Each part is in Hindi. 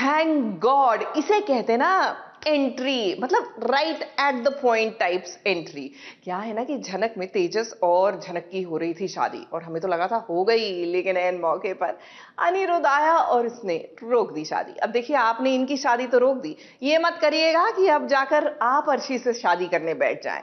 थैंक गॉड, इसे कहते ना एंट्री, मतलब right at the point types entry. क्या है ना कि झनक में तेजस और झनक की हो रही थी शादी और हमें तो लगा था हो गई, लेकिन ऐन मौके पर अनिरुद्ध आया और उसने रोक दी शादी। अब देखिए, आपने इनकी शादी तो रोक दी, ये मत करिएगा कि अब जाकर आप अर्शी से शादी करने बैठ जाएं।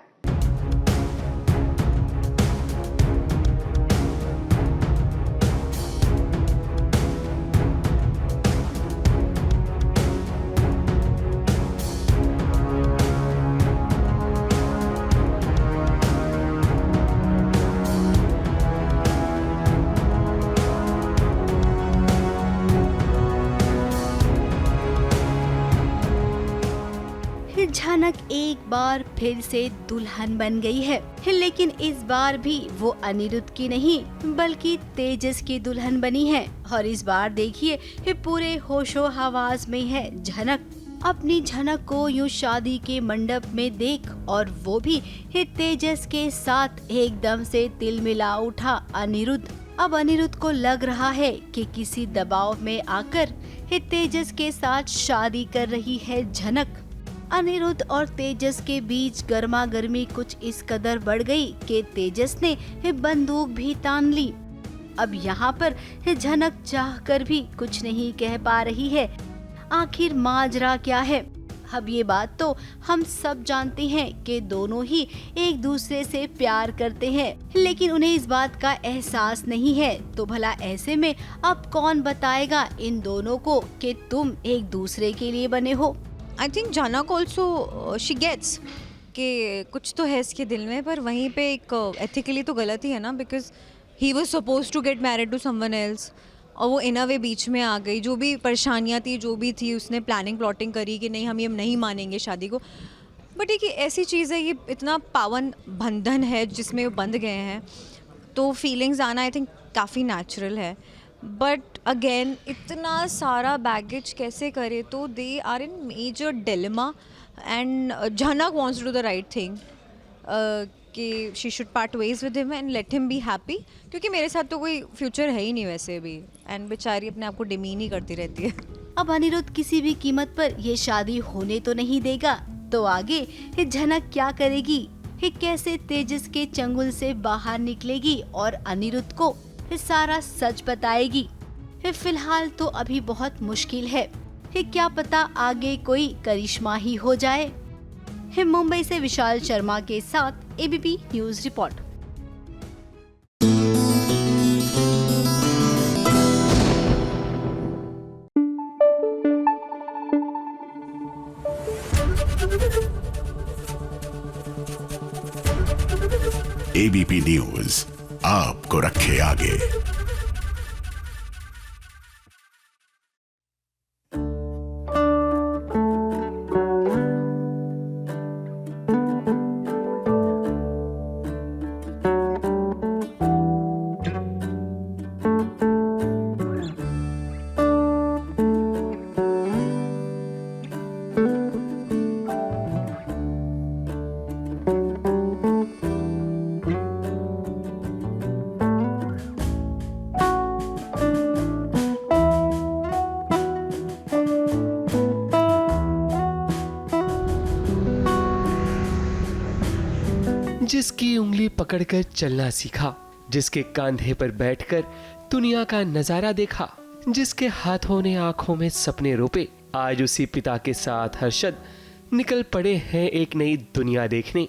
झनक एक बार फिर से दुल्हन बन गई है, लेकिन इस बार भी वो अनिरुद्ध की नहीं बल्कि तेजस की दुल्हन बनी है। और इस बार देखिए पूरे होशो हवास में है झनक। अपनी झनक को यूं शादी के मंडप में देख और वो भी तेजस के साथ एकदम से तिल मिला उठा अनिरुद्ध। अब अनिरुद्ध को लग रहा है कि किसी दबाव में आकर तेजस के साथ शादी कर रही है झनक। अनिरुद्ध और तेजस के बीच गर्मा गर्मी कुछ इस कदर बढ़ गई कि तेजस ने बंदूक भी तान ली। अब यहाँ पर झनक चाहकर भी कुछ नहीं कह पा रही है। आखिर माजरा क्या है? अब ये बात तो हम सब जानते हैं कि दोनों ही एक दूसरे से प्यार करते हैं, लेकिन उन्हें इस बात का एहसास नहीं है। तो भला ऐसे में अब कौन बताएगा इन दोनों को कि तुम एक दूसरे के लिए बने हो? आई थिंक झनक ऑल्सो शी गेट्स कि कुछ तो है इसके दिल में, पर वहीं पे एक एथिकली तो गलत ही है ना, because he was suppose to get married to someone else और वो इन अ वे बीच में आ गई। जो भी परेशानियाँ थी, जो भी थी, उसने प्लानिंग प्लॉटिंग करी कि नहीं हम ये नहीं मानेंगे शादी को। बट एक ऐसी चीज़ है, ये इतना पावन बंधन है जिसमें वो बंध गए हैं, तो फीलिंग्स आना आई थिंक काफ़ी नेचुरल है। बट अगेन इतना सारा बैगेज कैसे करे, तो they are in major dilemma and Jhanak wants to do the right thing कि she should part ways with him and let him be happy, क्योंकि मेरे साथ तो कोई फ्यूचर है ही नहीं वैसे भी, एंड बेचारी अपने आप को डिमीन ही करती रहती है। अब अनिरुद्ध किसी भी कीमत पर ये शादी होने तो नहीं देगा, तो आगे झनक क्या करेगी? कैसे तेजस के चंगुल से बाहर निकलेगी और अनिरुद्ध को सारा सच बताएगी? फिलहाल तो अभी बहुत मुश्किल है, क्या पता आगे कोई करिश्मा ही हो जाए। मुंबई से विशाल शर्मा के साथ ABP news report. ABP news आपको रखे आगे। जिसकी उंगली पकड़कर चलना सीखा, जिसके कंधे पर बैठकर दुनिया का नजारा देखा, जिसके हाथों ने आंखों में सपने रोपे, आज उसी पिता के साथ हर्षद निकल पड़े हैं एक नई दुनिया देखने,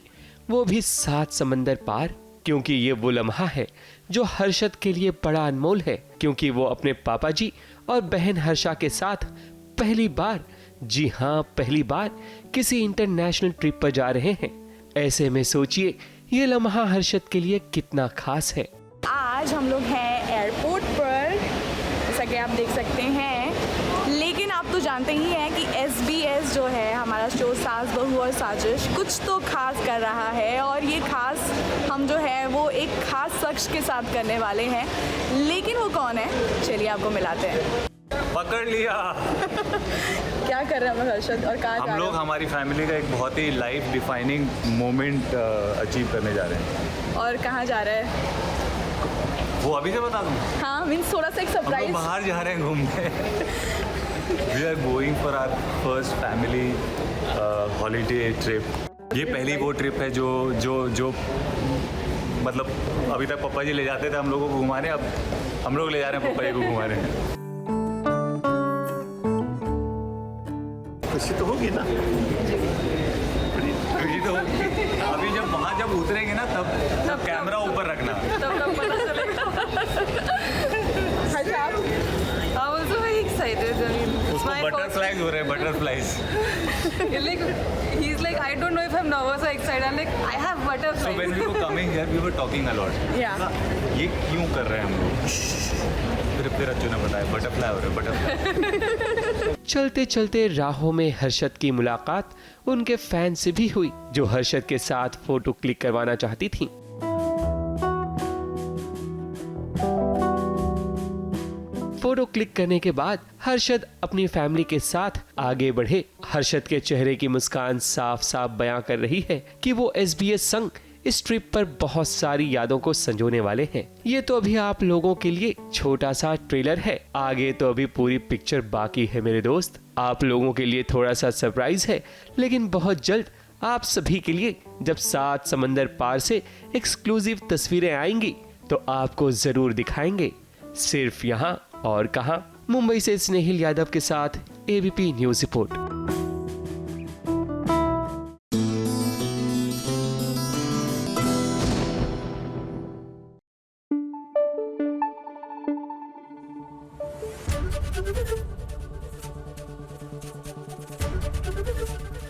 वो भी 7 समंदर पार। क्योंकि ये वो लम्हा है जो हर्षद के लिए बड़ा अनमोल है, क्योंकि वो अपने पापा जी और बहन हर्षा के साथ पहली बार, जी हाँ पहली बार, किसी इंटरनेशनल ट्रिप पर जा रहे हैं। ऐसे में सोचिए ये लम्हा हर्षद के लिए कितना खास है। आज हम लोग हैं एयरपोर्ट पर, जैसा कि आप देख सकते हैं, लेकिन आप तो जानते ही हैं कि SBS जो है हमारा शो सास बहू और साजिश कुछ तो खास कर रहा है, और ये खास हम जो है वो एक खास शख्स के साथ करने वाले हैं। लेकिन वो कौन है, चलिए आपको मिलाते हैं। पकड़ लिया। क्या कर रहे हैं हम हर्षद और कहाँ जा रहे हैं? हम लोग हमारी फैमिली का एक बहुत ही लाइफ डिफाइनिंग मोमेंट अचीव करने जा रहे हैं। और कहाँ जा रहे हैं वो अभी से बता दूँ? हाँ मीन्स थोड़ा सा एक हम लोग सरप्राइज। बाहर जा रहे हैं घूमने। We are going for our first family holiday trip. ये पहली वो ट्रिप है जो मतलब अभी तक पापा जी ले जाते थे हम लोगों को घुमाने, अब हम लोग ले जा रहे हैं पापा जी को घुमाने। खुशी तो होगी ना। खुशी तो होगी। अभी जब उतरेंगे ना तब कैमरा ऊपर रखना। तब पता चलेगा। अच्छा, I'm also very excited. I mean, it's उसको my first. बटरफ्लाइज हो रहे हैं, butterflies. Like, he's like, I don't know if I'm nervous or excited. I'm like, I have So butterflies. when we were coming here, we were talking a lot. Yeah. ये क्यों कर रहे हैं हम लोग? फिर अच्छू ने बताया बटरफ्लाई हो रहे, बटरफ्लाई। चलते चलते राहों में हर्षद की मुलाकात उनके फैन से भी हुई, जो हर्षद के साथ फोटो क्लिक करवाना चाहती थीं। फोटो क्लिक करने के बाद हर्षद अपनी फैमिली के साथ आगे बढ़े। हर्षद के चेहरे की मुस्कान साफ साफ बयां कर रही है कि वो SBS संग इस ट्रिप पर बहुत सारी यादों को संजोने वाले हैं। ये तो अभी आप लोगों के लिए छोटा सा ट्रेलर है, आगे तो अभी पूरी पिक्चर बाकी है मेरे दोस्त। आप लोगों के लिए थोड़ा सा सरप्राइज है, लेकिन बहुत जल्द आप सभी के लिए जब 7 समंदर पार से एक्सक्लूसिव तस्वीरें आएंगी तो आपको जरूर दिखाएंगे। सिर्फ यहाँ और कहां? मुंबई से स्नेहिल यादव के साथ ABP news report.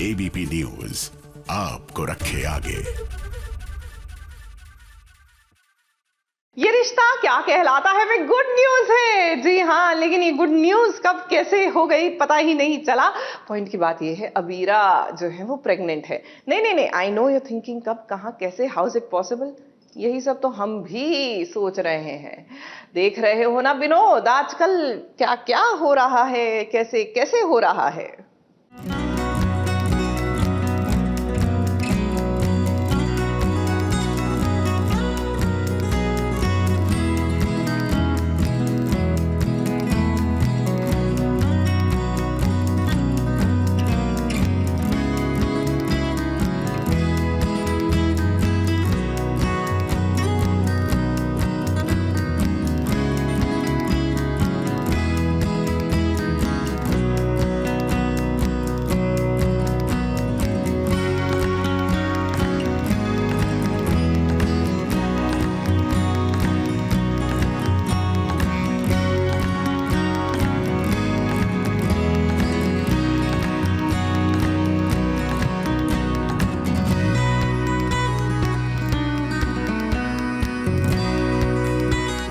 ABP news आपको रखे आगे। ये रिश्ता क्या कहलाता है वे गुड न्यूज है। जी हाँ, लेकिन ये गुड न्यूज कब कैसे हो गई पता ही नहीं चला। पॉइंट की बात ये है, अबीरा जो है वो प्रेग्नेंट है। नहीं, आई नो यू थिंकिंग कब, कहां, कैसे, हाउ इज इट पॉसिबल। यही सब तो हम भी सोच रहे हैं। देख रहे हो ना विनोद, आजकल क्या क्या हो रहा है, कैसे कैसे हो रहा है।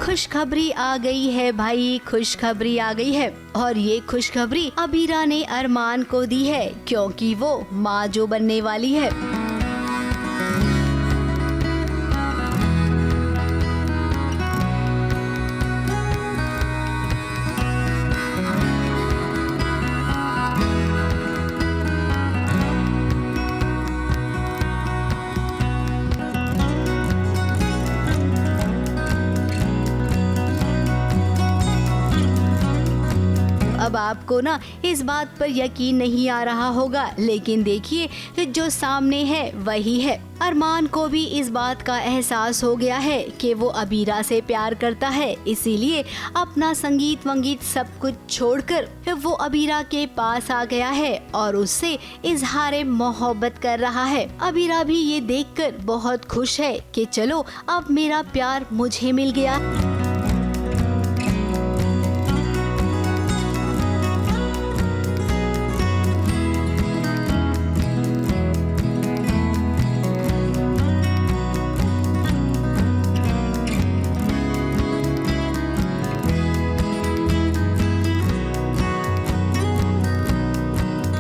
खुशखबरी आ गई है भाई, खुशखबरी आ गई है। और ये खुशखबरी अबीरा ने अरमान को दी है, क्योंकि वो माँ जो बनने वाली है। अब आपको ना इस बात पर यकीन नहीं आ रहा होगा, लेकिन देखिए जो सामने है वही है। अरमान को भी इस बात का एहसास हो गया है कि वो अबीरा से प्यार करता है, इसीलिए अपना संगीत वंगीत सब कुछ छोड़कर वो अबीरा के पास आ गया है और उससे इजहार मोहब्बत कर रहा है। अबीरा भी ये देखकर बहुत खुश है कि चलो अब मेरा प्यार मुझे मिल गया।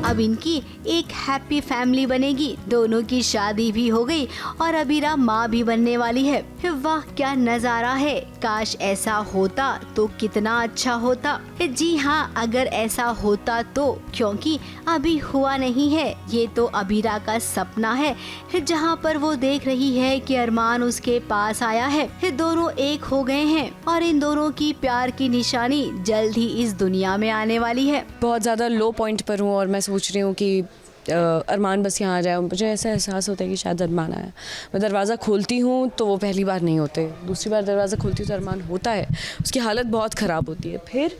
अब इनकी एक हैप्पी फैमिली बनेगी, दोनों की शादी भी हो गई और अबीरा माँ भी बनने वाली है। वाह क्या नजारा है, काश ऐसा होता तो कितना अच्छा होता। जी हाँ, अगर ऐसा होता तो, क्योंकि अभी हुआ नहीं है, ये तो अबीरा का सपना है, जहाँ पर वो देख रही है कि अरमान उसके पास आया है, दोनों एक हो गए हैं और इन दोनों की प्यार की निशानी जल्द ही इस दुनिया में आने वाली है। बहुत ज़्यादा लो पॉइंट पर हूँ और मैं सोच रही हूँ कि अरमान बस यहाँ आ जाए। मुझे ऐसा एहसास होता है कि शायद अरमान आया। मैं दरवाज़ा खोलती हूँ तो वो पहली बार नहीं होते, दूसरी बार दरवाज़ा खोलती हूँ तो अरमान होता है। उसकी हालत बहुत ख़राब होती है। फिर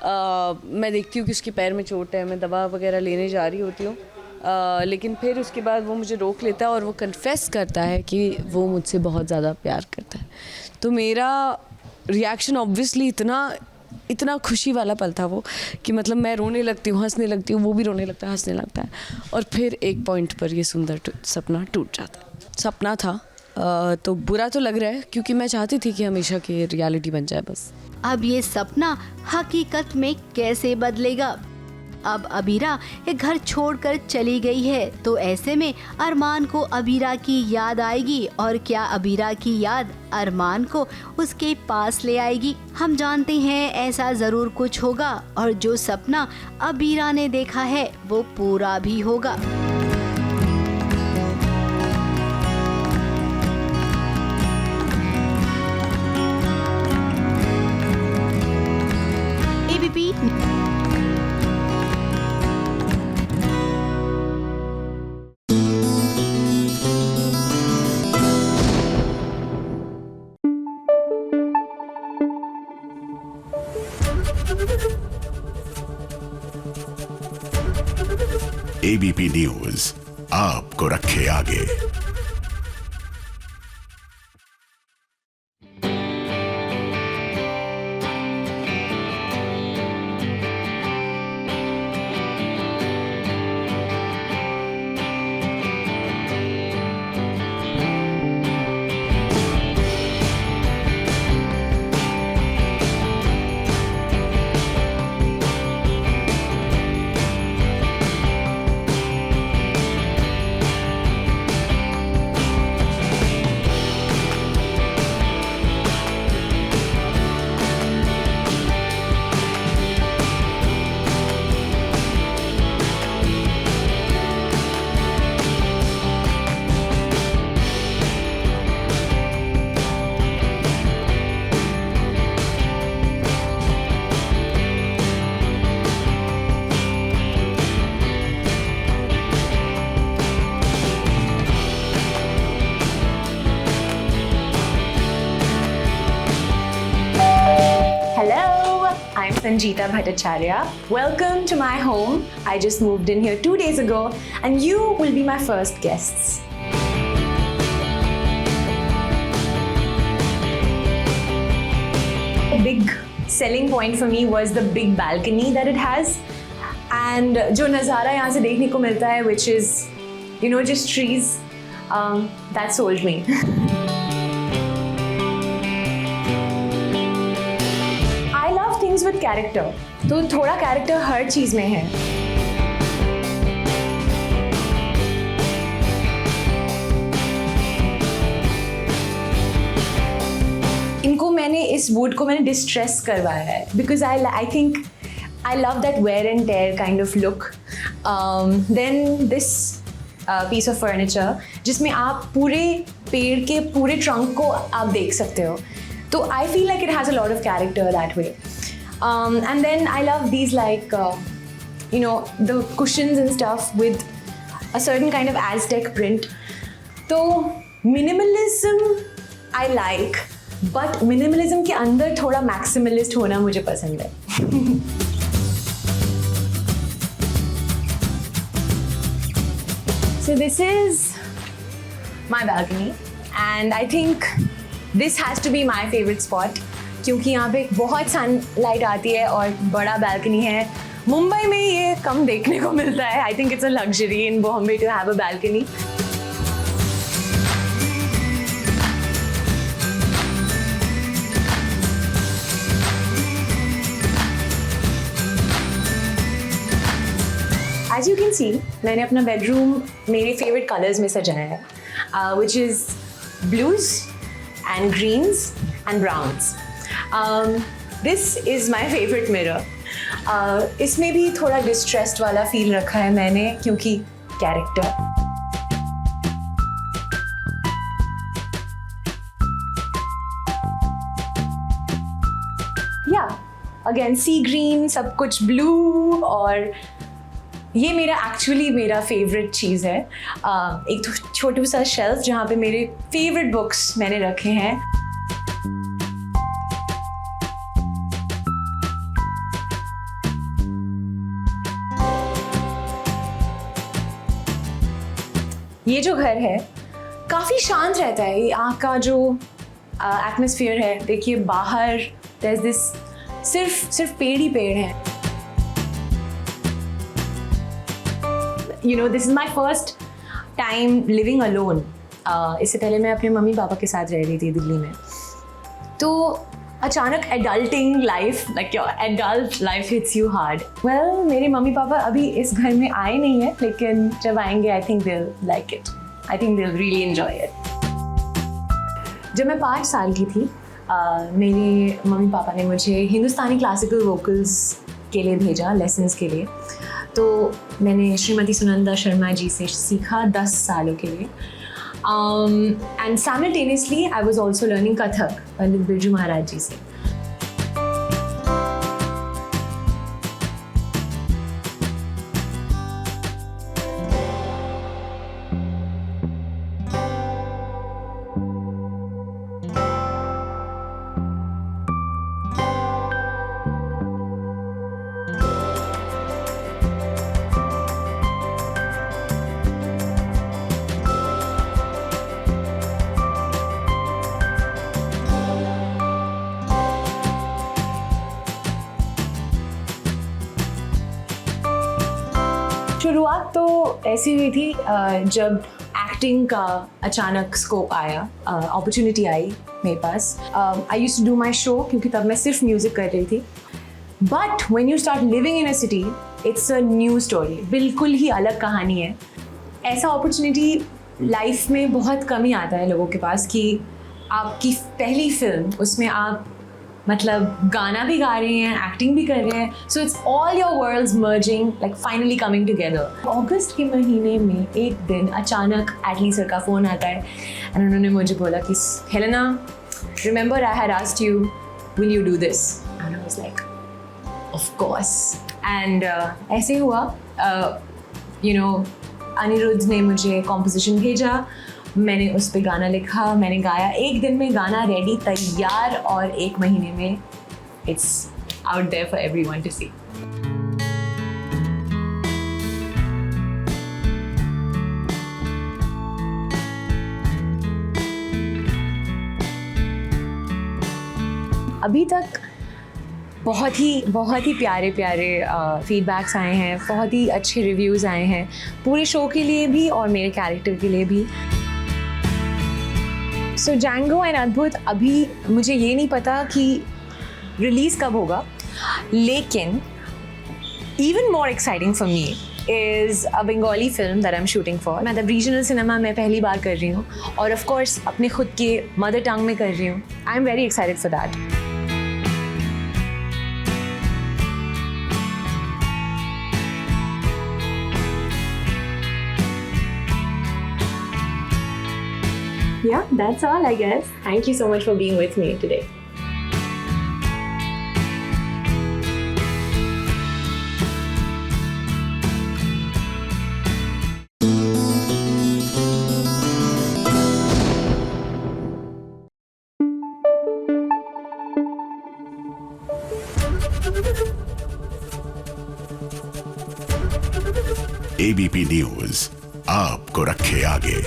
मैं देखती हूँ कि उसके पैर में चोट है, मैं दवा वगैरह लेने जा रही होती हूँ, लेकिन फिर उसके बाद वो मुझे रोक लेता है और वो कन्फेस करता है कि वो मुझसे बहुत ज़्यादा प्यार करता है। तो मेरा रिएक्शन ऑब्वियसली इतना खुशी वाला पल था वो कि मतलब मैं रोने लगती हूँ, हंसने लगती हूँ, वो भी रोने लगता है, हंसने लगता है और फिर एक पॉइंट पर ये सुंदर सपना टूट जाता है। सपना था तो बुरा तो लग रहा है क्योंकि मैं चाहती थी कि हमेशा की रियलिटी बन जाए बस। अब ये सपना हकीकत में कैसे बदलेगा? अब अबीरा ये घर छोड़कर चली गई है, तो ऐसे में अरमान को अबीरा की याद आएगी और क्या अबीरा की याद अरमान को उसके पास ले आएगी? हम जानते हैं ऐसा जरूर कुछ होगा और जो सपना अबीरा ने देखा है वो पूरा भी होगा। एबीपी एबीपी न्यूज आपको रखे आगे। I'm Sangeeta Bhattacharya. Welcome to my home. I just moved in here 2 days ago and you will be my first guests. A big selling point for me was the big balcony that it has and जो नज़ारा यहाँ से देखने को मिलता है which is, you know, just trees, that sold me. With character, तो थोड़ा कैरेक्टर हर चीज में है। इनको मैंने इस वुड को मैंने डिस्ट्रेस करवाया है because I think I love that wear and tear kind of look. Then this piece of furniture जिसमें आप पूरे पेड़ के पूरे ट्रंक को आप देख सकते हो, तो I feel like it has a lot of character that way. And then I love these like, you know, the cushions and stuff with a certain kind of Aztec print. So minimalism I like, but minimalism के अंदर थोड़ा maximalist होना मुझे पसंद है। So this is my balcony and I think this has to be my favorite spot. क्योंकि यहाँ पे बहुत सनलाइट आती है और बड़ा बैल्कनी है। मुंबई में ये कम देखने को मिलता है। I think it's a luxury in Bombay to have a balcony. As you can see मैंने अपना बेडरूम मेरे फेवरेट कलर्स में सजाया है, which is blues and greens and browns. This is my favourite mirror. इसमें भी थोड़ा डिस्ट्रेस्ड वाला फील रखा है मैंने, क्योंकि कैरेक्टर. या अगेन सी ग्रीन, सब कुछ ब्लू, और ये मेरा फेवरेट चीज़ है. एक तो छोटू सा शेल्फ जहाँ पे मेरे फेवरेट बुक्स मैंने रखे हैं. ये जो घर है काफ़ी शांत रहता है. यहाँ का जो एटमॉस्फेयर है, देखिए बाहर there's this सिर्फ पेड़ ही पेड़ हैं. You know, this is my first time living alone. इससे पहले मैं अपने मम्मी पापा के साथ रह रही थी दिल्ली में. तो अचानक adulting life, like your adult life hits you hard. Well, मेरे मम्मी पापा अभी इस घर में आए नहीं हैं, लेकिन जब आएंगे I think they'll like it. I think they'll really enjoy it. जब मैं 5 साल की थी, मेरे मम्मी पापा ने मुझे हिंदुस्तानी क्लासिकल वोकल्स के लिए भेजा, लेसन्स के लिए. तो मैंने श्रीमती सुनंदा शर्मा जी से सीखा 10 सालों के लिए. And simultaneously I was also learning Kathak Pandit Birju Maharaj ji से. शुरुआत तो ऐसी हुई थी जब एक्टिंग का अचानक स्कोप आया, अपॉर्चुनिटी आई मेरे पास. I used to do my show, क्योंकि तब मैं सिर्फ म्यूज़िक कर रही थी. But when you start living in a city, it's a new story, बिल्कुल ही अलग कहानी है. ऐसा अपॉर्चुनिटी लाइफ में बहुत कम ही आता है लोगों के पास, कि आपकी पहली फिल्म, उसमें आप मतलब गाना भी गा रहे हैं, एक्टिंग भी कर रहे हैं. So it's all your worlds merging, like finally coming together. अगस्त के महीने में एक दिन अचानक एटली सर का फ़ोन आता है, एंड उन्होंने मुझे बोला कि Helena, remember I had asked you, will you do this? And I was like of course. And ऐसे हुआ. यू नो, अनिरुद्ध ने मुझे कॉम्पोजिशन भेजा, मैंने उस पर गाना लिखा, मैंने गाया. एक दिन में गाना रेडी, तैयार, और 1 महीने में it's out there for everyone to see. अभी तक बहुत ही प्यारे फीडबैक्स आए हैं, बहुत ही अच्छे रिव्यूज़ आए हैं, पूरे शो के लिए भी और मेरे कैरेक्टर के लिए भी. सो जैंगो एंड अद्भुत, अभी मुझे ये नहीं पता कि रिलीज़ कब होगा, लेकिन even more exciting for me is a Bengali film that I am shooting for. मतलब रीजनल सिनेमा मैं पहली बार कर रही हूँ, और ऑफ कोर्स अपने खुद के मदर टंग में कर रही हूँ. I am very excited for that. Yeah, that's all, I guess. Thank you so much for being with me today. ABP news आपको रखे आगे.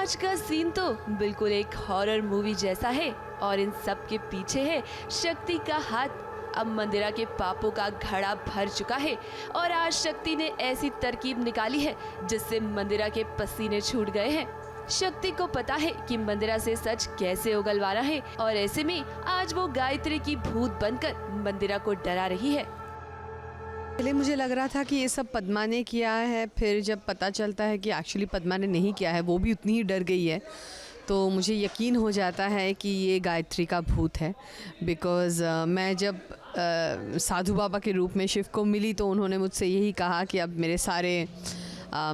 आज का सीन तो बिल्कुल एक हॉरर मूवी जैसा है और इन सब के पीछे है शक्ति का हाथ। अब मंदिरा के पापों का घड़ा भर चुका है और आज शक्ति ने ऐसी तरकीब निकाली है जिससे मंदिरा के पसीने छूट गए हैं। शक्ति को पता है कि मंदिरा से सच कैसे उगलवाना है और ऐसे में आज वो गायत्री की भूत बनकर मंदिरा को डरा रही है। पहले मुझे लग रहा था कि ये सब पद्मा ने किया है, फिर जब पता चलता है कि एक्चुअली पद्मा ने नहीं किया है, वो भी उतनी ही डर गई है, तो मुझे यकीन हो जाता है कि ये गायत्री का भूत है। बिकॉज़ मैं जब साधु बाबा के रूप में शिव को मिली तो उन्होंने मुझसे यही कहा कि अब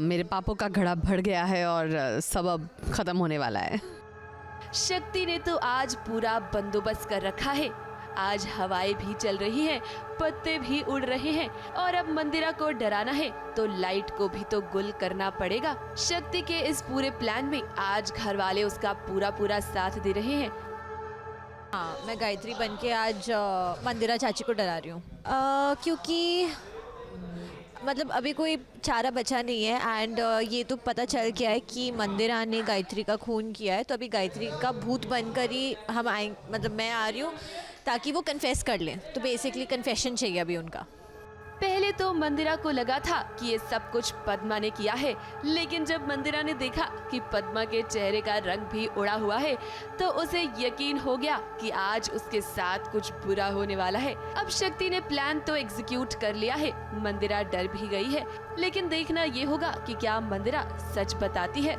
मेरे पापों का घड़ा भर गया है और सब अब ख़त्म होने वाला है। शक्ति ने तो आज पूरा बंदोबस्त कर रखा है। आज हवाएं भी चल रही हैं, पत्ते भी उड़ रहे हैं और अब मंदिरा को डराना है तो लाइट को भी तो गुल करना पड़ेगा। शक्ति के इस पूरे प्लान में आज घर वाले उसका पूरा साथ दे रहे हैं। हाँ, मैं गायत्री बन के आज मंदिरा चाची को डरा रही हूँ क्योंकि मतलब अभी कोई चारा बचा नहीं है एंड ये तो पता चल गया है कि मंदिरा ने गायत्री का खून किया है, तो अभी गायत्री का भूत बनकर ही हम मैं आ रही हूँ ताकि वो कन्फेस कर लें। तो बेसिकली कन्फेशन चाहिए अभी उनका। पहले तो मंदिरा को लगा था कि ये सब कुछ पद्मा ने किया है, लेकिन जब मंदिरा ने देखा कि पद्मा के चेहरे का रंग भी उड़ा हुआ है तो उसे यकीन हो गया कि आज उसके साथ कुछ बुरा होने वाला है। अब शक्ति ने प्लान तो एग्जीक्यूट कर लिया है, मंदिरा डर भी गई है, लेकिन देखना ये होगा कि क्या मंदिरा सच बताती है।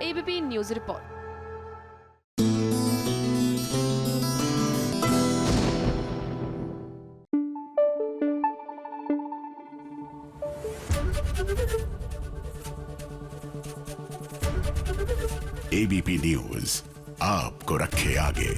ABP news report. ABP news आपको रखे आगे।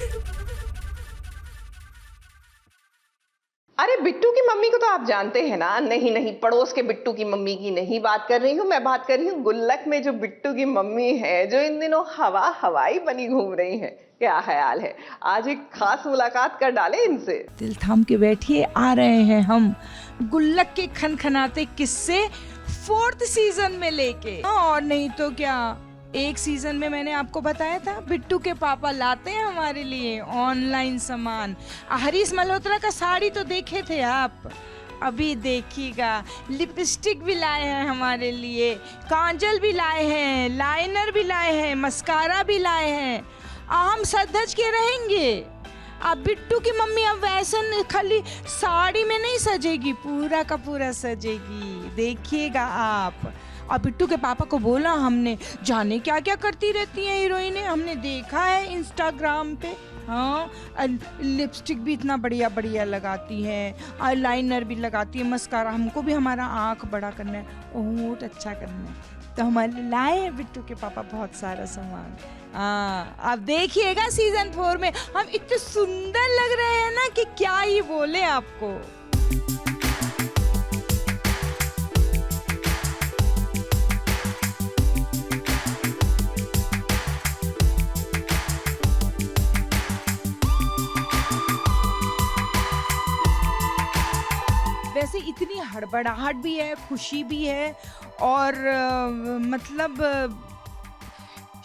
अरे बिट्टू की मम्मी को तो आप जानते हैं ना। नहीं, पड़ोस के बिट्टू की मम्मी की नहीं बात कर रही हूँ, मैं बात कर रही हूँ गुल्लक में जो बिट्टू की मम्मी है, जो इन दिनों हवाई बनी घूम रही है। क्या ख्याल है, आज एक खास मुलाकात कर डाले इनसे। दिल थाम के बैठिए, आ रहे हैं हम गुल्लक के खनखनाते किस्से 4th सीजन में लेके। और नहीं तो क्या, एक सीजन में मैंने आपको बताया था बिट्टू के पापा लाते हैं हमारे लिए ऑनलाइन सामान। हरीश मल्होत्रा का साड़ी तो देखे थे आप, अभी देखिएगा लिपस्टिक भी लाए हैं हमारे लिए, काजल भी लाए हैं, लाइनर भी लाए हैं, मस्कारा भी लाए हैं। हम सज के रहेंगे। अब बिट्टू की मम्मी अब वैसे खाली साड़ी में नहीं सजेगी, पूरा का पूरा सजेगी, देखिएगा आप। और बिट्टू के पापा को बोला हमने, जाने क्या क्या करती रहती हैं हीरोइनें, हमने देखा है इंस्टाग्राम पे। हाँ, लिपस्टिक भी इतना बढ़िया लगाती हैं, आईलाइनर भी लगाती है, मस्कारा, हमको भी हमारा आँख बड़ा करना है, होंठ अच्छा करना है, तो हमारे लाए हैं बिट्टू के पापा बहुत सारा सामान। हाँ, अब देखिएगा सीजन 4 में हम इतने सुंदर लग रहे हैं ना कि क्या ही बोले आपको। वैसे इतनी हड़बड़ाहट भी है, खुशी भी है और मतलब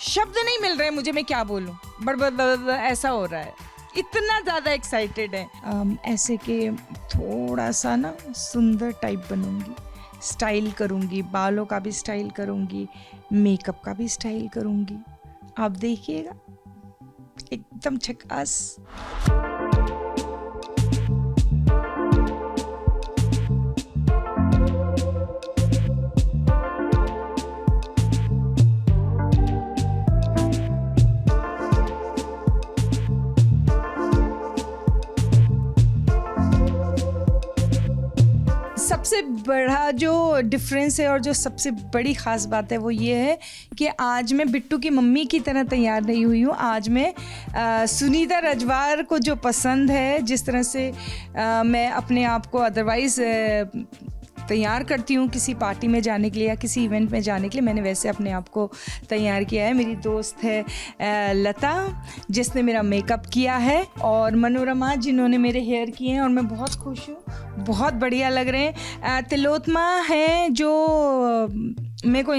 शब्द नहीं मिल रहे मुझे, मैं क्या बोलूं, बड़ ऐसा हो रहा है, इतना ज़्यादा एक्साइटेड है। ऐसे कि थोड़ा सा ना सुंदर टाइप बनूंगी, स्टाइल करूंगी, बालों का भी स्टाइल करूंगी, मेकअप का भी स्टाइल करूंगी, आप देखिएगा एकदम झकास। सबसे बड़ा जो डिफरेंस है और जो सबसे बड़ी ख़ास बात है वो ये है कि आज मैं बिट्टू की मम्मी की तरह तैयार नहीं हुई हूँ। आज मैं सुनीता रजवार को जो पसंद है, जिस तरह से मैं अपने आप को अदरवाइज़ तैयार करती हूँ किसी पार्टी में जाने के लिए या किसी इवेंट में जाने के लिए, मैंने वैसे अपने आप को तैयार किया है। मेरी दोस्त है लता जिसने मेरा मेकअप किया है, और मनोरमा जिन्होंने मेरे हेयर किए हैं, और मैं बहुत खुश हूँ, बहुत बढ़िया लग रहे हैं। तिलोत्मा है जो मेरे को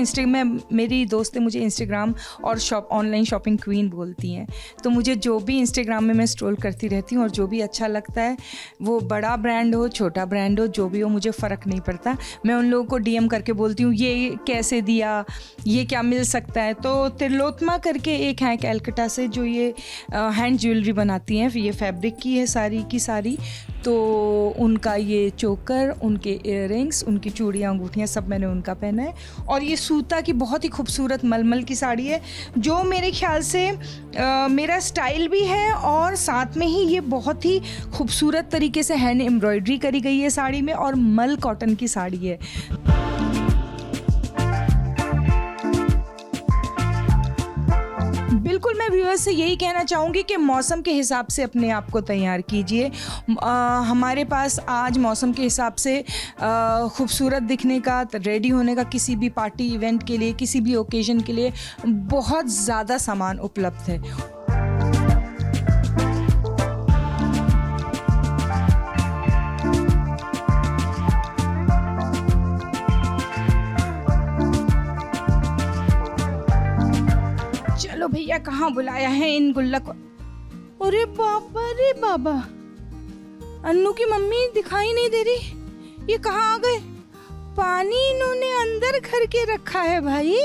मेरी दोस्तें मुझे इंस्टाग्राम और ऑनलाइन शॉपिंग क्वीन बोलती हैं। तो मुझे जो भी इंस्टाग्राम में मैं स्क्रॉल करती रहती हूँ और जो भी अच्छा लगता है, वो बड़ा ब्रांड हो छोटा ब्रांड हो जो भी हो, मुझे फ़र्क नहीं पड़ता। मैं उन लोगों को DM करके बोलती हूँ ये कैसे दिया, ये क्या मिल सकता है। तो त्रिलोत्मा करके एक है कैलकटा से, जो ये हैंड ज्वेलरी बनाती हैं, ये फैब्रिक की है सारी की सारी। तो उनका ये चोकर, उनके इयररिंग्स, उनकी चूड़ियाँ अंगूठियाँ सब मैंने उनका पहना है। और ये सूता की बहुत ही खूबसूरत मलमल की साड़ी है, जो मेरे ख्याल से मेरा स्टाइल भी है, और साथ में ही ये बहुत ही खूबसूरत तरीके से हैंड एम्ब्रॉयडरी करी गई है साड़ी में, और मल कॉटन की साड़ी है। बिल्कुल, मैं व्यूअर्स से यही कहना चाहूँगी कि मौसम के हिसाब से अपने आप को तैयार कीजिए। हमारे पास आज मौसम के हिसाब से खूबसूरत दिखने का, रेडी होने का, किसी भी पार्टी इवेंट के लिए, किसी भी ओकेजन के लिए बहुत ज़्यादा सामान उपलब्ध है। चलो भैया, कहाँ बुलाया है इन गुल्लक। अरे बाबा रे बाबा, अन्नू की मम्मी दिखाई नहीं दे रही, ये कहाँ आ गए? पानी इन्होंने अंदर घर के रखा है भाई,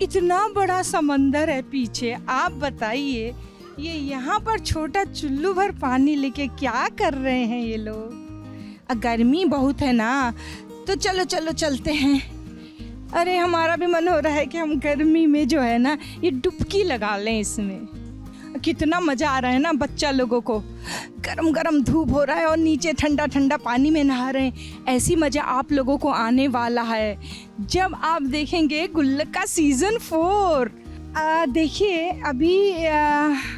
इतना बड़ा समंदर है पीछे। आप बताइए, ये यहाँ पर छोटा चुल्लू भर पानी लेके क्या कर रहे हैं ये लोग? गर्मी बहुत है ना, तो चलो चलो चलते हैं। अरे हमारा भी मन हो रहा है कि हम गर्मी में जो है ना ये डुबकी लगा लें इसमें। कितना मज़ा आ रहा है ना बच्चा लोगों को, गरम गरम धूप हो रहा है और नीचे ठंडा ठंडा पानी में नहा रहे हैं। ऐसी मज़ा आप लोगों को आने वाला है जब आप देखेंगे गुल्लक का सीज़न 4। देखिए, अभी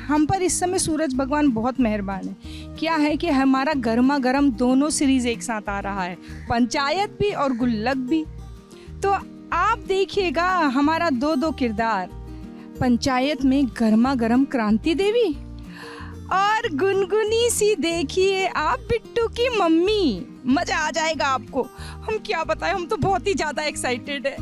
हम पर इस समय सूरज भगवान बहुत मेहरबान है। क्या है कि हमारा गर्मा गर्म दोनों सीरीज़ एक साथ आ रहा है, पंचायत भी और गुल्लक भी। तो आप देखिएगा हमारा 2 किरदार, पंचायत में गर्मा गर्म क्रांति देवी, और गुनगुनी सी देखिए आप बिट्टू की मम्मी। मज़ा आ जाएगा आपको, हम क्या बताएं, हम तो बहुत ही ज़्यादा एक्साइटेड है।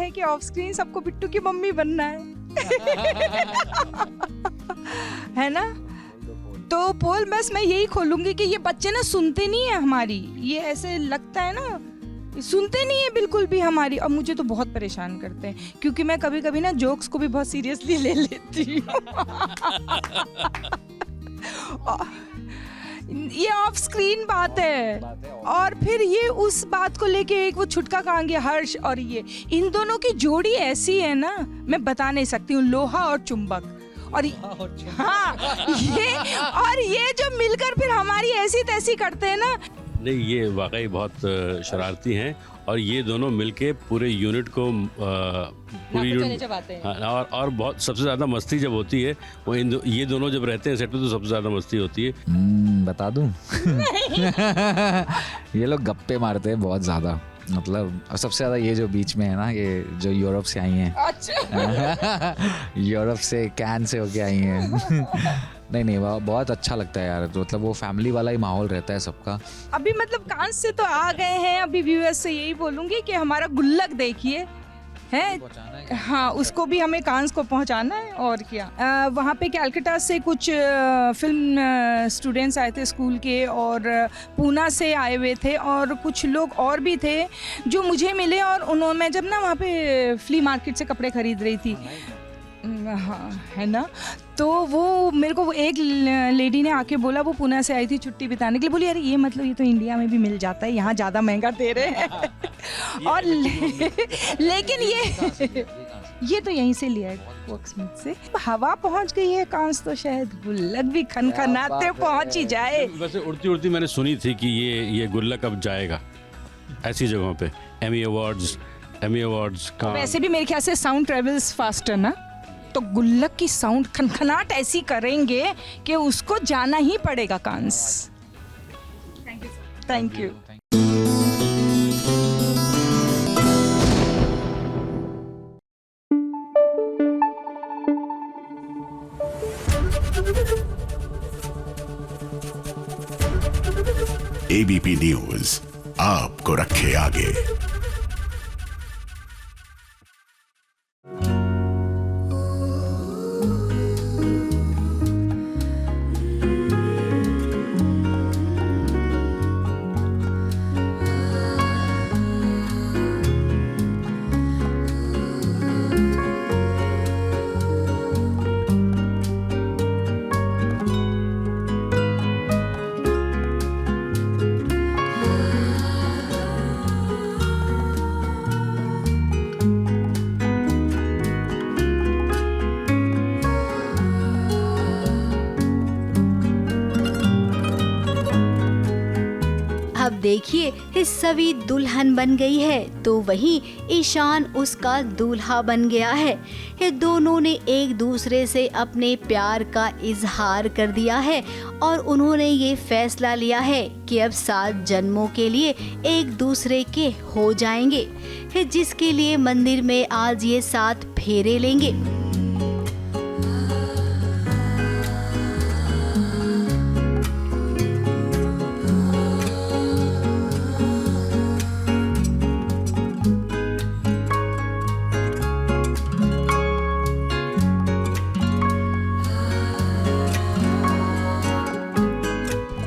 कि ऑफ स्क्रीन सबको बिट्टू की मम्मी बनना है है ना? तो पोल बस मैं यही खोलूंगी कि ये बच्चे ना सुनते नहीं है हमारी, ये ऐसे लगता है ना सुनते नहीं है बिल्कुल भी हमारी, और मुझे तो बहुत परेशान करते हैं, क्योंकि मैं कभी कभी ना जोक्स को भी बहुत सीरियसली ले लेती हूँ ये ऑफ स्क्रीन बात है। और फिर ये उस बात को लेके एक वो छुटका कहांगे हर्ष, और ये इन दोनों की जोड़ी ऐसी है ना, मैं बता नहीं सकती हूँ, लोहा और चुंबक। और हाँ, ये जो मिलकर फिर हमारी ऐसी तैसी करते हैं ना। नहीं, ये वाकई बहुत शरारती हैं, और ये दोनों मिलके पूरे यूनिट को पूरी यूनिट, और बहुत सबसे ज़्यादा मस्ती जब होती है वो ये दोनों जब रहते हैं सेट पे, तो सबसे ज़्यादा मस्ती होती है। बता दूं ये लोग गप्पे मारते हैं बहुत ज़्यादा, मतलब सबसे ज़्यादा ये जो बीच में है ना, ये जो यूरोप से आई हैं। अच्छा यूरोप से, कैन से होके आई हैं नहीं बहुत अच्छा लगता है यार, तो मतलब वो फैमिली वाला ही माहौल रहता है सबका। अभी मतलब कांस से तो आ गए हैं, अभी व्यूअर्स से यही बोलूँगी कि हमारा गुल्लक देखिए है, हाँ उसको भी हमें कांस को पहुंचाना है। और क्या वहाँ पे कैलकटा से कुछ फिल्म स्टूडेंट्स आए थे स्कूल के, और पूना से आए हुए थे, और कुछ लोग और भी थे जो मुझे मिले, और उन्होंने, मैं जब ना वहाँ पे फ्ली मार्केट से कपड़े खरीद रही थी, हाँ है ना, तो वो मेरे को एक लेडी ने आके बोला, वो पुणे से आई थी छुट्टी बिताने के लिए, बोली अरे ये मतलब ये तो इंडिया में भी मिल जाता है, यहाँ ज़्यादा महंगा दे रहे हैं और लेकिन ये तो यहीं से लिया है वर्कस्मिथ से। हवा पहुँच गई है कांस, तो शायद गुल्लक भी खनखनाते पहुँच ही जाए। वैसे उड़ती उड़ती मैंने सुनी थी कि ये गुल्लक अब जाएगा ऐसी जगहों पे, एमी अवार्ड्स का। वैसे भी मेरे ख्याल से साउंड ट्रेवल्स फास्टर ना, तो गुल्लक की साउंड खनखनाट ऐसी करेंगे कि उसको जाना ही पड़ेगा Cannes. Thank you. ABP news आपको रखे आगे। अब देखिए सवी दुल्हन बन गई है तो वहीं ईशान उसका दूल्हा बन गया है। ये दोनों ने एक दूसरे से अपने प्यार का इजहार कर दिया है और उन्होंने ये फैसला लिया है कि अब 7 जन्मों के लिए एक दूसरे के हो जाएंगे, जिसके लिए मंदिर में आज ये 7 फेरे लेंगे।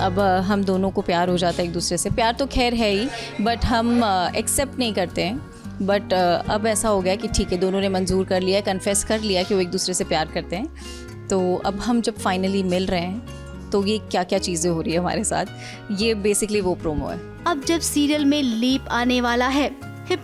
अब हम दोनों को प्यार हो जाता है एक दूसरे से। प्यार तो खैर है ही, बट हम एक्सेप्ट नहीं करते हैं। बट अब ऐसा हो गया कि ठीक है, दोनों ने मंजूर कर लिया, कन्फेस कर लिया कि वो एक दूसरे से प्यार करते हैं। तो अब हम जब फाइनली मिल रहे हैं तो ये क्या क्या चीज़ें हो रही है हमारे साथ, ये बेसिकली वो प्रोमो है। अब जब सीरियल में लीप आने वाला है,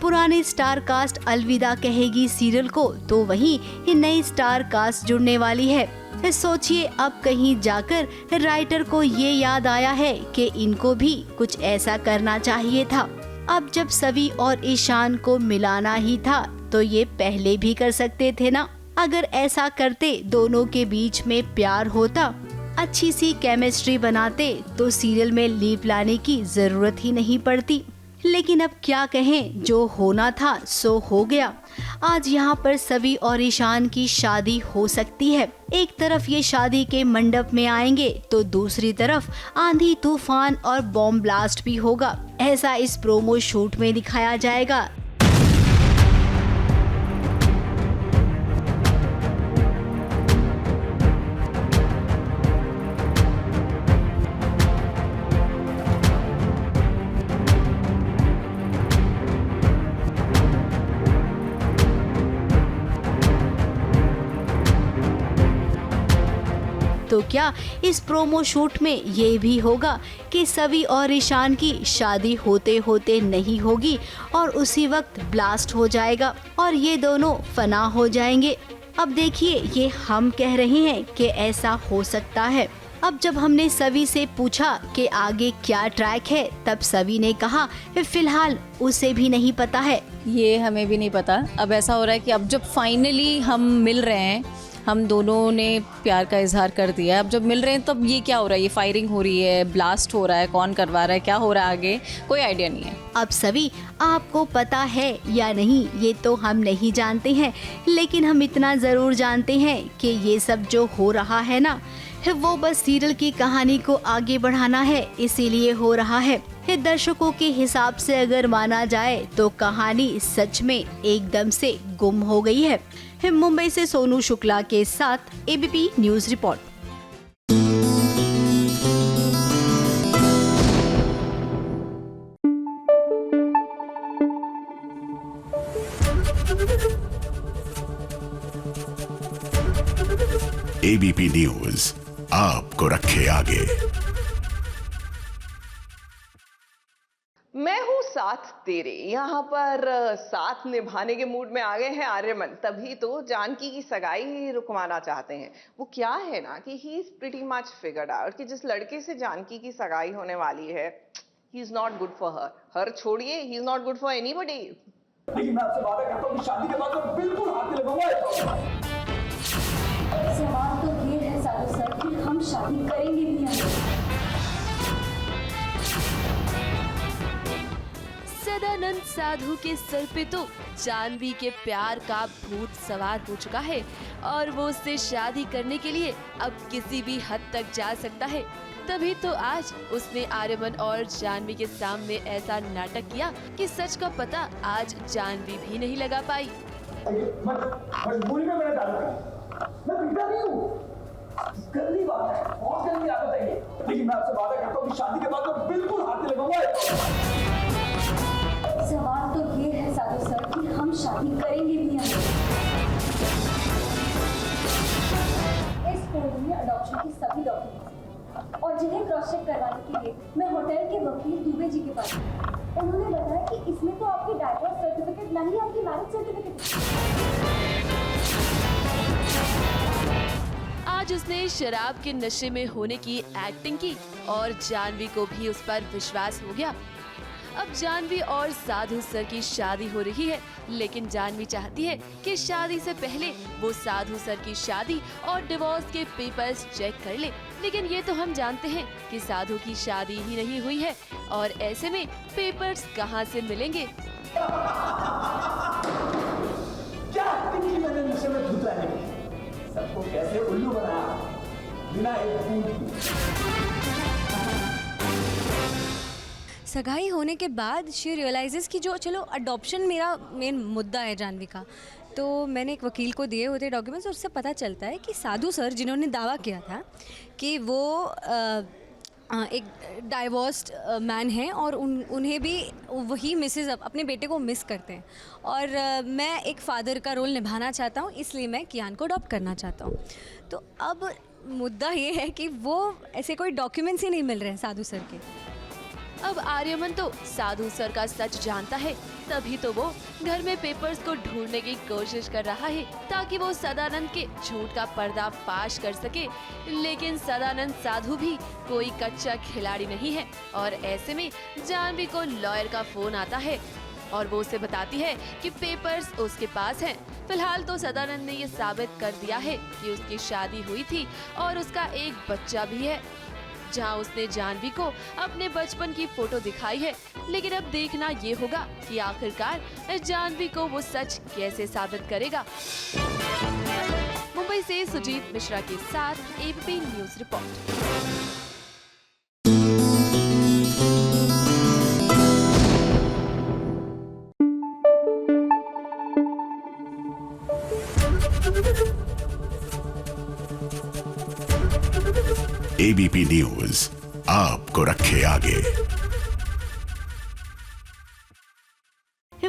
पुराने स्टार कास्ट अलविदा कहेगी सीरियल को, तो वहीं ये नई स्टार कास्ट जुड़ने वाली है। सोचिए, अब कहीं जाकर राइटर को ये याद आया है कि इनको भी कुछ ऐसा करना चाहिए था। अब जब सवी और ईशान को मिलाना ही था तो ये पहले भी कर सकते थे ना। अगर ऐसा करते, दोनों के बीच में प्यार होता, अच्छी सी केमिस्ट्री बनाते, तो सीरियल में लीप लाने की जरूरत ही नहीं पड़ती। लेकिन अब क्या कहें, जो होना था सो हो गया। आज यहाँ पर सवी और ईशान की शादी हो सकती है। एक तरफ ये शादी के मंडप में आएंगे तो दूसरी तरफ आंधी तूफान और बॉम्ब ब्लास्ट भी होगा। ऐसा इस प्रोमो शूट में दिखाया जाएगा। तो क्या इस प्रोमो शूट में ये भी होगा कि सवी और ईशान की शादी होते होते नहीं होगी और उसी वक्त ब्लास्ट हो जाएगा और ये दोनों फना हो जाएंगे। अब देखिए, ये हम कह रहे हैं कि ऐसा हो सकता है। अब जब हमने सवी से पूछा कि आगे क्या ट्रैक है, तब सवी ने कहा फिलहाल उसे भी नहीं पता है। ये हमें भी नहीं पता। अब ऐसा हो रहा है कि अब जब फाइनली हम मिल रहे हैं, हम दोनों ने प्यार का इजहार कर दिया, अब जब मिल रहे हैं तब ये क्या हो रहा है, ये फायरिंग हो रही है, ब्लास्ट हो रहा है, कौन करवा रहा है, क्या हो रहा है आगे, कोई आइडिया नहीं है। अब सभी, आपको पता है या नहीं ये तो हम नहीं जानते हैं, लेकिन हम इतना ज़रूर जानते हैं कि ये सब जो हो रहा है ना, वो बस सीरियल की कहानी को आगे बढ़ाना है, इसीलिए हो रहा है। दर्शकों के हिसाब से अगर माना जाए तो कहानी सच में एकदम से गुम हो गई है। मुंबई से सोनू शुक्ला के साथ ABP news report. ABP news आपको रखे आगे। मैं हूँ साथ तेरे, यहाँ पर साथ निभाने के मूड में आ गए हैं आर्यमन। तभी तो जानकी की सगाई रुकवाना चाहते हैं। वो क्या है ना कि he is pretty much figured out कि जिस लड़के से जानकी की सगाई होने वाली है, he is not good for her छोड़िए, he is not good for anybody. लेकिन मैं आपसे वादा करता हूँ कि शादी के बाद मैं बिल्कुल हाथ नहीं लगाऊंगा। सवाल तो ये है साधु सर कि हम शादी करेंगे भी नहीं। सदानंद साधु के सर पे तो जानवी के प्यार का भूत सवार हो चुका है और वो उससे शादी करने के लिए अब किसी भी हद तक जा सकता है। तभी तो आज उसने आर्यमन और जानवी के सामने ऐसा नाटक किया कि सच का पता आज जानवी भी नहीं लगा पाई। मजबूरी में मैंने डाला, मैं पीता नहीं हूँ, गंदी बात है, बहुत गंदी आदत है ये। लेकिन मैं आपसे वादा करता हूँ कि शादी के बाद मैं बिल्कुल हाथ नहीं लगाऊंगा। सवाल तो ये है साधु सर कि हम शादी करेंगे भी या नहीं। इस फोल्डर में अडॉप्शन की सभी डॉक्यूमेंट्स और जिन्हें क्रॉस चेक करवाने के लिए मैं होटल के वकील दुबे जी के पास गई। उन्होंने बताया कि इसमें तो आपकी डाइवोर्स सर्टिफिकेट नहीं, आपकी मैरिज सर्टिफिकेट। आज उसने शराब के नशे में होने की एक्टिंग की और जानवी को भी उस पर विश्वास हो गया। अब जानवी और साधु सर की शादी हो रही है, लेकिन जानवी चाहती है कि शादी से पहले वो साधु सर की शादी और डिवोर्स के पेपर्स चेक कर ले। लेकिन ये तो हम जानते हैं कि साधु की शादी ही नहीं हुई है और ऐसे में पेपर्स कहाँ से मिलेंगे। क्या एक्टिंग की मैंने नशे में धुत रहने की, सबको कैसे उल्लू बनाया बिना एक बूंद की। सगाई होने के बाद शी रियलाइजेस कि जो चलो अडॉप्शन मेरा मेन मुद्दा है जानवी का, तो मैंने एक वकील को दिए होते डॉक्यूमेंट्स और उससे पता चलता है कि साधु सर जिन्होंने दावा किया था कि वो एक डाइवोर्स्ड मैन हैं और उन्हें भी वही मिसेज अपने बेटे को मिस करते हैं और मैं एक फ़ादर का रोल निभाना चाहता हूँ, इसलिए मैं कियान को अडॉप्ट करना चाहता हूँ। तो अब मुद्दा ये है कि वो ऐसे कोई डॉक्यूमेंट्स ही नहीं मिल रहे हैं साधु सर के। अब आर्यमन तो साधु सर का सच जानता है, तभी तो वो घर में पेपर्स को ढूंढने की कोशिश कर रहा है ताकि वो सदानंद के झूठ का पर्दाफाश कर सके। लेकिन सदानंद साधु भी कोई कच्चा खिलाड़ी नहीं है और ऐसे में जानवी को लॉयर का फोन आता है और वो उसे बताती है कि पेपर्स उसके पास हैं। फिलहाल तो सदानंद ने ये साबित कर दिया है कि उसकी शादी हुई थी और उसका एक बच्चा भी है, जहां उसने जानवी को अपने बचपन की फोटो दिखाई है। लेकिन अब देखना ये होगा कि आखिरकार जानवी को वो सच कैसे साबित करेगा। मुंबई से सुजीत मिश्रा के साथ ABP news report. ABP news आपको रखे आगे।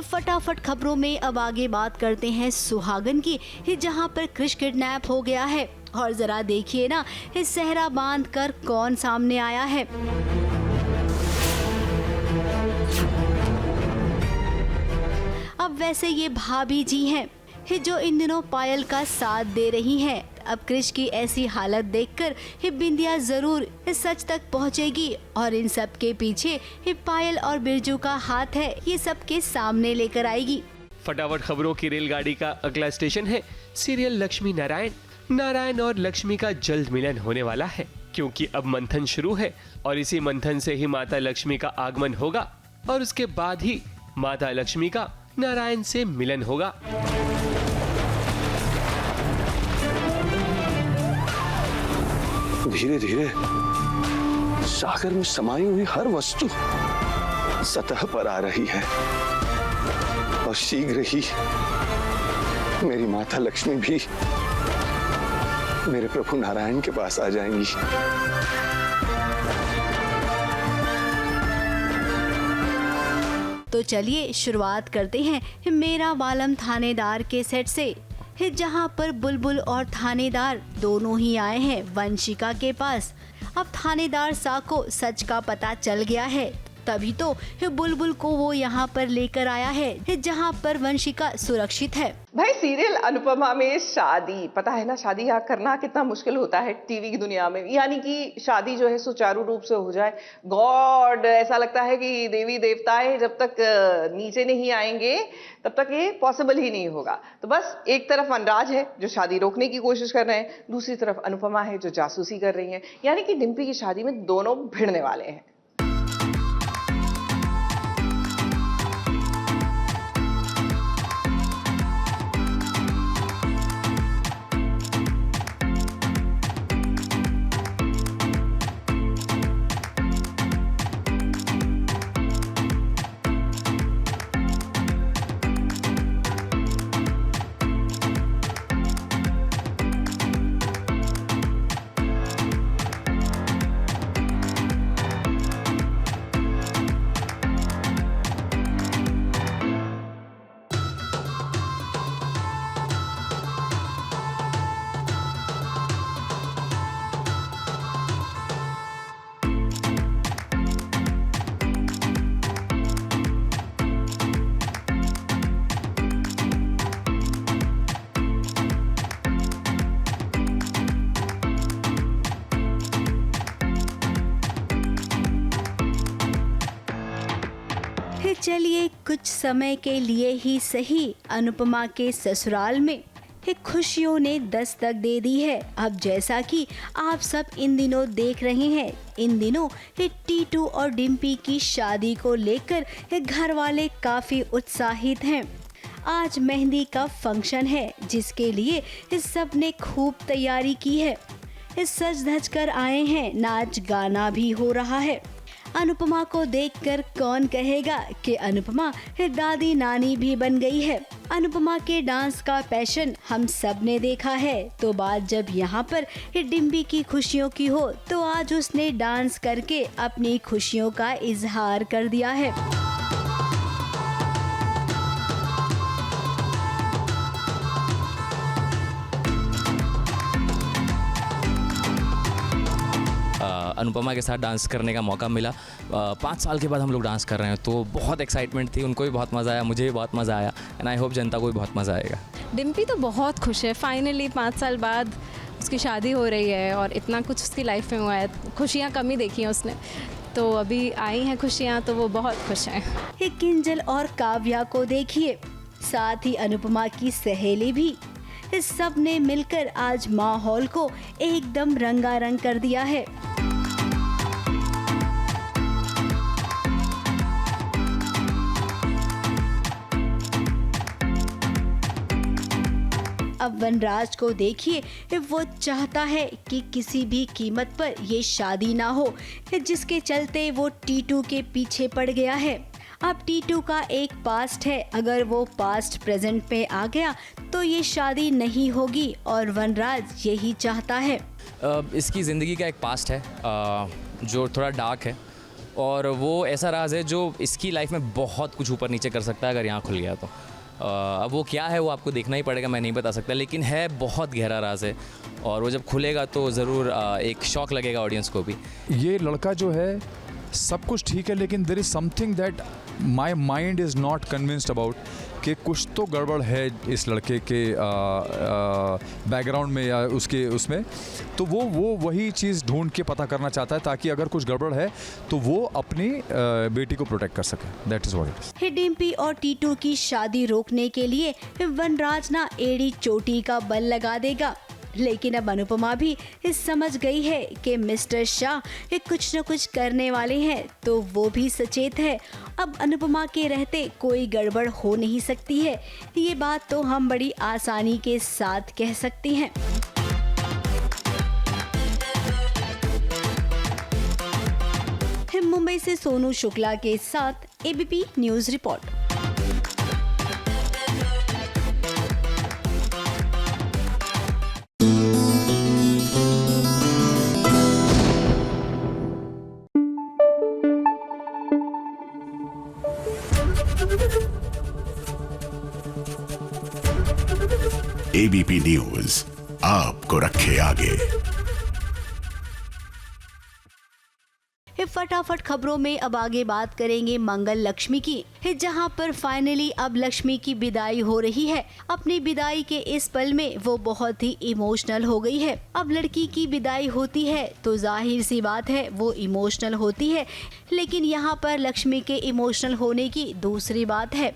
फटाफट खबरों में अब आगे बात करते हैं सुहागन की, जहां पर क्रिश किडनैप हो गया है। और जरा देखिए ना, सेहरा बांध कर कौन सामने आया है। अब वैसे ये भाभी जी हैं जो इन दिनों पायल का साथ दे रही हैं। अब क्रिश की ऐसी हालत देखकर बिंदिया जरूर सच तक पहुंचेगी और इन सब के पीछे पायल और बिरजू का हाथ है, ये सबके सामने लेकर आएगी। फटाफट खबरों की रेलगाड़ी का अगला स्टेशन है सीरियल लक्ष्मी नारायण। नारायण और लक्ष्मी का जल्द मिलन होने वाला है, क्योंकि अब मंथन शुरू है और इसी मंथन से ही माता लक्ष्मी का आगमन होगा और उसके बाद ही माता लक्ष्मी का नारायण से मिलन होगा। धीरे धीरे सागर में समाई हुई हर वस्तु सतह पर आ रही है और शीघ्र ही मेरी माता लक्ष्मी भी मेरे प्रभु नारायण के पास आ जाएंगी। तो चलिए शुरुआत करते हैं मेरा बालम थानेदार के सेट से, जहां पर बुलबुल और थानेदार दोनों ही आए हैं वंशिका के पास। अब थानेदार सा को सच का पता चल गया है, तभी तो बुलबुल को वो यहाँ पर लेकर आया है जहाँ पर वंशिका सुरक्षित है। भाई सीरियल अनुपमा में शादी, पता है ना शादी यहाँ करना कितना मुश्किल होता है टीवी की दुनिया में, यानी कि शादी जो है सुचारू रूप से हो जाए। गॉड, ऐसा लगता है कि देवी देवताएं जब तक नीचे नहीं आएंगे तब तक ये पॉसिबल ही नहीं होगा। तो बस एक तरफ वनराज है जो शादी रोकने की कोशिश कर रहे हैं, दूसरी तरफ अनुपमा है जो जासूसी कर रही है, यानी कि डिम्पी की शादी में दोनों भिड़ने वाले हैं। चलिए कुछ समय के लिए ही सही अनुपमा के ससुराल में खुशियों ने दस्तक दे दी है। अब जैसा कि आप सब इन दिनों देख रहे हैं, इन दिनों टीटू और डिम्पी की शादी को लेकर घर वाले काफी उत्साहित हैं। आज मेहंदी का फंक्शन है जिसके लिए सब ने खूब तैयारी की है। सज धज कर आए हैं, नाच गाना भी हो रहा है। अनुपमा को देखकर कौन कहेगा कि अनुपमा दादी नानी भी बन गई है। अनुपमा के डांस का पैशन हम सब ने देखा है, तो बात जब यहाँ पर डिम्पी की खुशियों की हो तो आज उसने डांस करके अपनी खुशियों का इजहार कर दिया है। अनुपमा के साथ डांस करने का मौका मिला। 5 साल के बाद हम लोग डांस कर रहे हैं, तो बहुत एक्साइटमेंट थी। उनको भी बहुत मज़ा आया, मुझे भी बहुत मज़ा आया, एंड आई होप जनता को भी बहुत मज़ा आएगा। डिम्पी तो बहुत खुश है, फाइनली 5 साल बाद उसकी शादी हो रही है और इतना कुछ उसकी लाइफ में हुआ है। खुशियाँ कम ही देखी हैं उसने, तो अभी आई हैं खुशियाँ, तो वो बहुत खुश हैं। किंजल और काव्या को देखिए, साथ ही अनुपमा की सहेली भी, इस सब ने मिलकर आज माहौल को एकदम रंगारंग कर दिया है। अब वनराज को देखिए, वो चाहता है कि किसी भी कीमत पर ये शादी ना हो, जिसके चलते वो टीटू के पीछे पड़ गया है। अब टीटू का एक पास्ट है, अगर वो पास्ट प्रेजेंट पे आ गया तो ये शादी नहीं होगी और वनराज यही चाहता है। इसकी ज़िंदगी का एक पास्ट है जो थोड़ा डार्क है, और वो ऐसा राज है जो इसकी लाइफ में बहुत कुछ ऊपर नीचे कर सकता है अगर यहाँ खुल गया तो। अब वो क्या है वो आपको देखना ही पड़ेगा, मैं नहीं बता सकता, लेकिन है बहुत गहरा राज है, और वो जब खुलेगा तो ज़रूर एक शॉक लगेगा ऑडियंस को भी। ये लड़का जो है सब कुछ ठीक है, लेकिन there is something that my mind is not convinced about, कि कुछ तो गड़बड़ है इस लड़के के बैकग्राउंड में या उसके उसमें, तो वो वही चीज़ ढूंढ के पता करना चाहता है ताकि अगर कुछ गड़बड़ है तो वो अपनी बेटी को प्रोटेक्ट कर सके। That is what it is. Dimpy और टीटू की शादी रोकने के लिए वनराज ना एड़ी चोटी का बल लगा देगा, लेकिन अब अनुपमा भी समझ गई है कि मिस्टर शाह कुछ न कुछ करने वाले हैं, तो वो भी सचेत है। अब अनुपमा के रहते कोई गड़बड़ हो नहीं सकती है, ये बात तो हम बड़ी आसानी के साथ कह सकते हैं। मुंबई से सोनू शुक्ला के साथ ABP news report. ABP news आपको रखे आगे। फटाफट खबरों में अब आगे बात करेंगे मंगल लक्ष्मी की, जहां पर फाइनली अब लक्ष्मी की विदाई हो रही है। अपनी विदाई के इस पल में वो बहुत ही इमोशनल हो गई है। अब लड़की की विदाई होती है तो जाहिर सी बात है वो इमोशनल होती है, लेकिन यहाँ पर लक्ष्मी के इमोशनल होने की दूसरी बात है।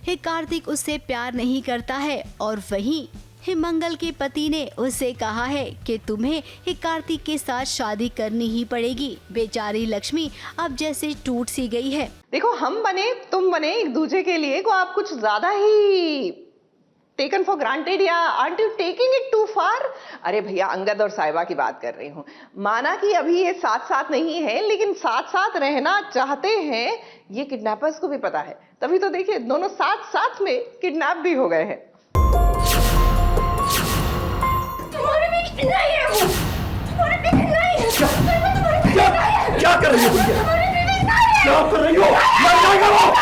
कार्तिक उससे प्यार नहीं करता है और वहीं मंगल के पति ने उसे कहा है कि तुम्हें कार्तिक के साथ शादी करनी ही पड़ेगी। बेचारी लक्ष्मी अब जैसे टूट सी गई है। देखो, हम बने तुम बने एक दूसरे के लिए को आप कुछ ज्यादा ही टेकन फॉर ग्रांटेड, या aren't you taking it too far? अरे भैया, अंगद और साहिबा की बात कर रही हूँ। माना कि अभी ये साथ साथ नहीं है, लेकिन साथ साथ रहना चाहते हैं, ये किडनैपर्स को भी पता है। तभी तो देखिए दोनों साथ साथ में किडनैप भी हो गए हैं। क्या कर रही हो? क्या कर रही हो? मर जाएगा वो,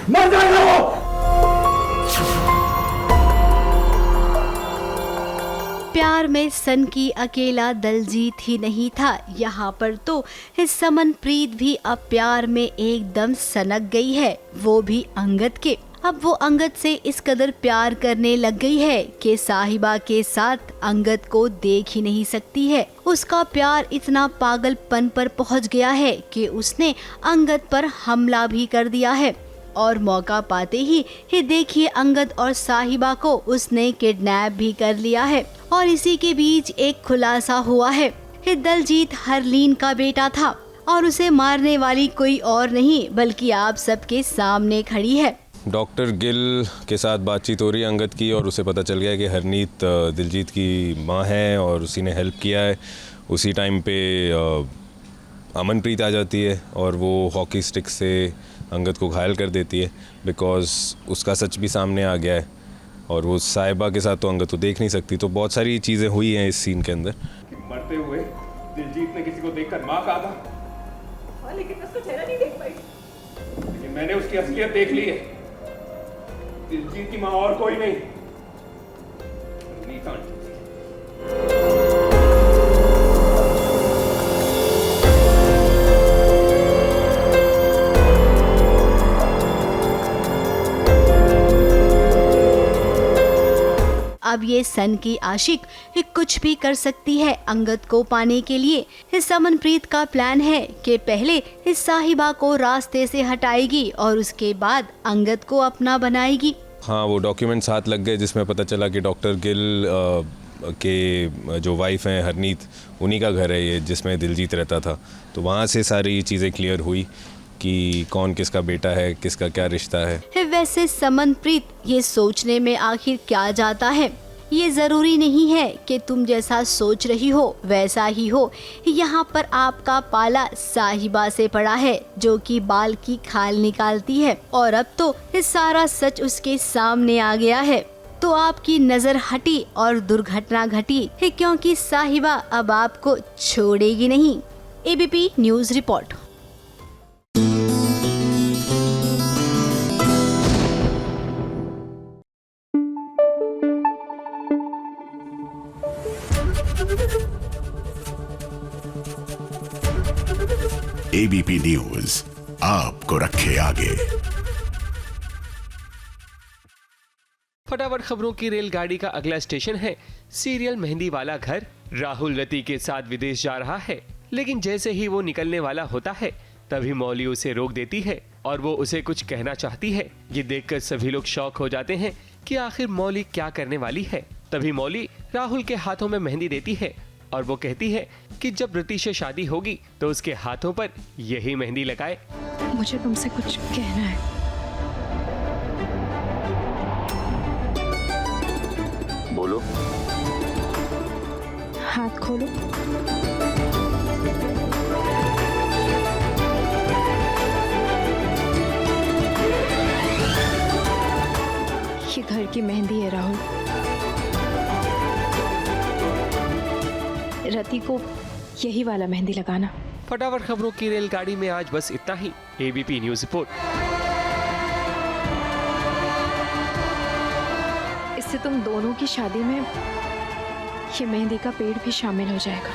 मर जाएगा वो। प्यार में सन की अकेला दलजीत ही नहीं था, यहाँ पर तो समनप्रीत भी अब प्यार में एकदम सनक गई है, वो भी अंगद के। अब वो अंगद से इस कदर प्यार करने लग गई है कि साहिबा के साथ अंगद को देख ही नहीं सकती है। उसका प्यार इतना पागलपन पर पहुंच गया है कि उसने अंगद पर हमला भी कर दिया है। और मौका पाते ही ये देखिए अंगद और साहिबा को उसने किडनैप भी कर लिया है। और इसी के बीच एक खुलासा हुआ है। ये दलजीत हरलीन का बेटा था और उसे मारने वाली कोई और नहीं बल्कि आप सबके सामने खड़ी है। डॉक्टर गिल के साथ बातचीत हो रही है अंगद की, और उसे पता चल गया कि हरनीत दिलजीत की माँ है और उसी ने हेल्प किया है। उसी टाइम पे अमनप्रीत आ जाती है और वो हॉकी स्टिक से अंगद को घायल कर देती है, बिकॉज उसका सच भी सामने आ गया है और वो साहिबा के साथ तो अंगद तो देख नहीं सकती। तो बहुत सारी चीज़ें हुई हैं इस सीन के अंदर। मरते हुए दिलजीत ने किसी को देखकर माँ कहा था, लेकिन मैं उसका चेहरा नहीं देख पाई। लेकिन मैंने उसकी असलियत देख ली है। दिलजीत की माँ और कोई नहीं, नीता आंटी थी। अब ये सन की आशिक ये कुछ भी कर सकती है अंगद को पाने के लिए। इस अमनप्रीत का प्लान है कि पहले इस साहिबा को रास्ते से हटाएगी और उसके बाद अंगद को अपना बनाएगी। हाँ, वो डॉक्यूमेंट्स हाथ लग गए जिसमें पता चला कि डॉक्टर गिल के जो वाइफ हैं हरनीत, उन्हीं का घर है ये जिसमें दिलजीत रहता था। तो वहाँ से सारी चीज़ें क्लियर हुई कि कौन किसका बेटा है, किसका क्या रिश्ता है। वैसे समनप्रीत ये सोचने में आखिर क्या जाता है? ये जरूरी नहीं है कि तुम जैसा सोच रही हो वैसा ही हो। यहाँ पर आपका पाला साहिबा से पड़ा है जो कि बाल की खाल निकालती है और अब तो ये सारा सच उसके सामने आ गया है। तो आपकी नजर हटी और दुर्घटना घटी क्योंकि साहिबा अब आपको छोड़ेगी नहीं। ABP news report. ABP news आपको रखे आगे। फटाफट खबरों की रेलगाड़ी का अगला स्टेशन है सीरियल मेहंदी वाला घर। राहुल रति के साथ विदेश जा रहा है, लेकिन जैसे ही वो निकलने वाला होता है तभी मौली उसे रोक देती है और वो उसे कुछ कहना चाहती है। ये देखकर सभी लोग शॉक हो जाते हैं कि आखिर मौली क्या करने वाली है। तभी मौली राहुल के हाथों में मेहंदी देती है और वो कहती है कि जब रति से शादी होगी तो उसके हाथों पर यही मेहंदी लगाए। मुझे तुमसे कुछ कहना है। बोलो। हाथ खोलो। ये घर की मेहंदी है राहुल। रति को यही वाला मेहंदी लगाना। फटाफट खबरों की रेलगाड़ी में आज बस इतना ही। ABP news report. इससे तुम दोनों की शादी में ये मेहंदी का पेड़ भी शामिल हो जाएगा।